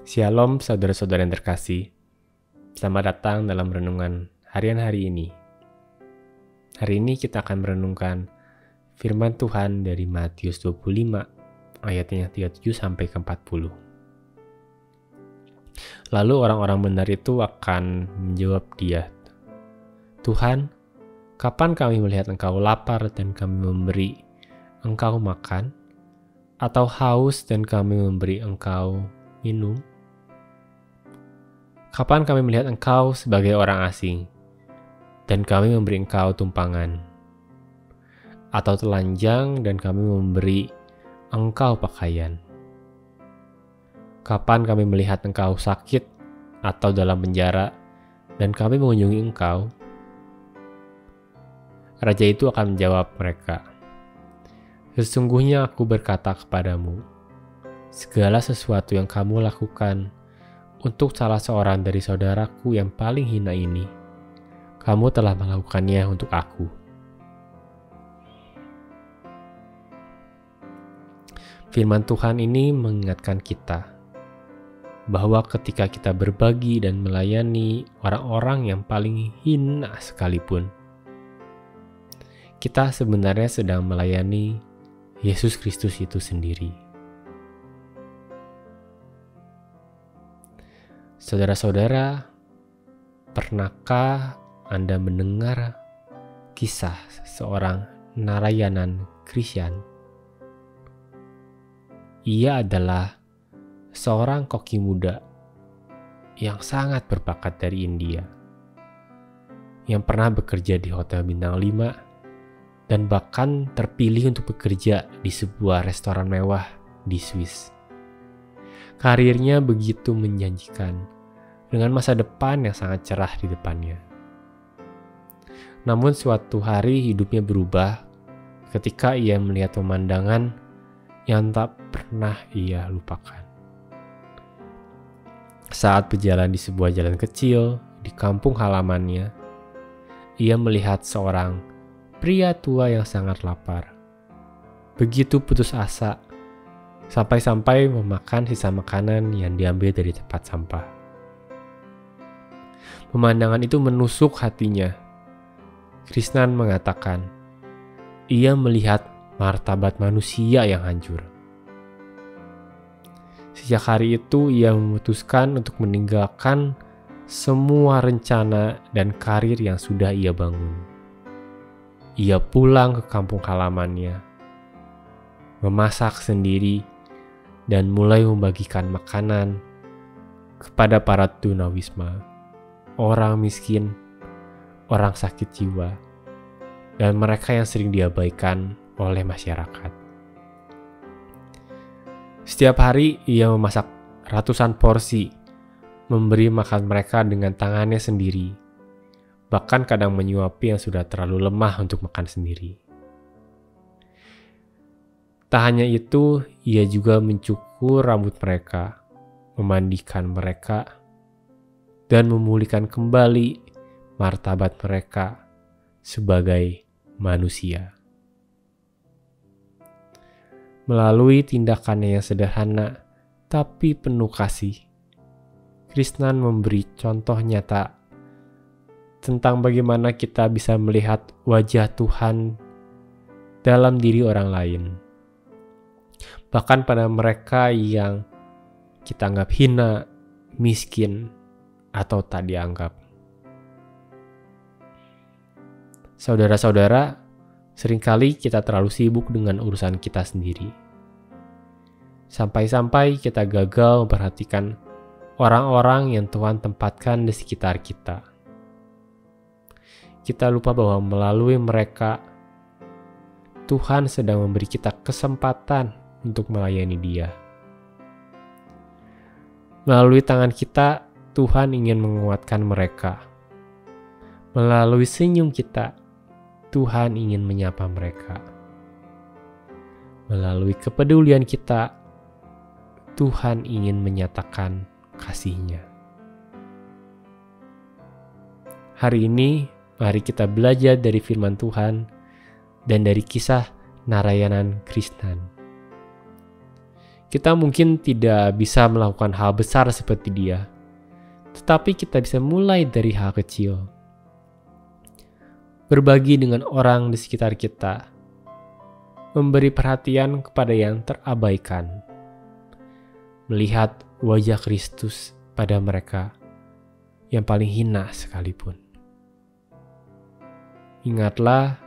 Shalom saudara-saudara yang terkasih. Selamat datang dalam renungan harian hari ini. Hari ini kita akan merenungkan firman Tuhan dari Matius 25 ayatnya 37-40. Lalu orang-orang benar itu akan menjawab dia, "Tuhan, kapan kami melihat Engkau lapar dan kami memberi Engkau makan, atau haus dan kami memberi Engkau minum? Kapan kami melihat Engkau sebagai orang asing, dan kami memberi Engkau tumpangan? Atau telanjang dan kami memberi Engkau pakaian? Kapan kami melihat Engkau sakit atau dalam penjara, dan kami mengunjungi Engkau?" Raja itu akan menjawab mereka, "Sesungguhnya aku berkata kepadamu, segala sesuatu yang kamu lakukan untuk salah seorang dari saudaraku yang paling hina ini, kamu telah melakukannya untuk aku." Firman Tuhan ini mengingatkan kita bahwa ketika kita berbagi dan melayani orang-orang yang paling hina sekalipun, kita sebenarnya sedang melayani Yesus Kristus itu sendiri. Saudara-saudara, pernahkah Anda mendengar kisah seorang narayanan Kristen? Ia adalah seorang koki muda yang sangat berbakat dari India, yang pernah bekerja di Hotel Bintang 5 dan bahkan terpilih untuk bekerja di sebuah restoran mewah di Swiss. Karirnya begitu menjanjikan, dengan masa depan yang sangat cerah di depannya. Namun suatu hari hidupnya berubah ketika ia melihat pemandangan yang tak pernah ia lupakan. Saat berjalan di sebuah jalan kecil di kampung halamannya, ia melihat seorang pria tua yang sangat lapar. Begitu putus asa, sampai-sampai memakan sisa makanan yang diambil dari tempat sampah. Pemandangan itu menusuk hatinya. Krishnan mengatakan, ia melihat martabat manusia yang hancur. Sejak hari itu ia memutuskan untuk meninggalkan semua rencana dan karir yang sudah ia bangun. Ia pulang ke kampung halamannya, memasak sendiri, dan mulai membagikan makanan kepada para tunawisma, orang miskin, orang sakit jiwa, dan mereka yang sering diabaikan oleh masyarakat. Setiap hari ia memasak ratusan porsi, memberi makan mereka dengan tangannya sendiri, bahkan kadang menyuapi yang sudah terlalu lemah untuk makan sendiri. Tak hanya itu, ia juga mencukur rambut mereka, memandikan mereka, dan memulihkan kembali martabat mereka sebagai manusia. Melalui tindakannya yang sederhana tapi penuh kasih, Krishnan memberi contoh nyata tentang bagaimana kita bisa melihat wajah Tuhan dalam diri orang lain, bahkan pada mereka yang kita anggap hina, miskin, atau tak dianggap. Saudara-saudara, seringkali kita terlalu sibuk dengan urusan kita sendiri. Sampai-sampai kita gagal memperhatikan orang-orang yang Tuhan tempatkan di sekitar kita. Kita lupa bahwa melalui mereka, Tuhan sedang memberi kita kesempatan untuk melayani Dia. Melalui tangan kita, Tuhan ingin menguatkan mereka. Melalui senyum kita, Tuhan ingin menyapa mereka. Melalui kepedulian kita, Tuhan ingin menyatakan kasih-Nya. Hari ini, mari kita belajar dari firman Tuhan dan dari kisah narayanan Krishnan. Kita mungkin tidak bisa melakukan hal besar seperti dia, tetapi kita bisa mulai dari hal kecil. Berbagi dengan orang di sekitar kita, memberi perhatian kepada yang terabaikan, melihat wajah Kristus pada mereka yang paling hina sekalipun. Ingatlah,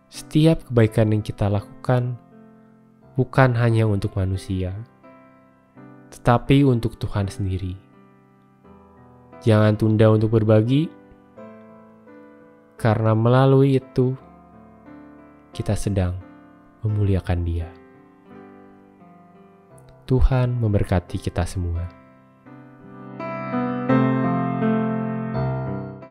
setiap kebaikan yang kita lakukan bukan hanya untuk manusia, tetapi untuk Tuhan sendiri. Jangan tunda untuk berbagi, karena melalui itu kita sedang memuliakan Dia. Tuhan memberkati kita semua.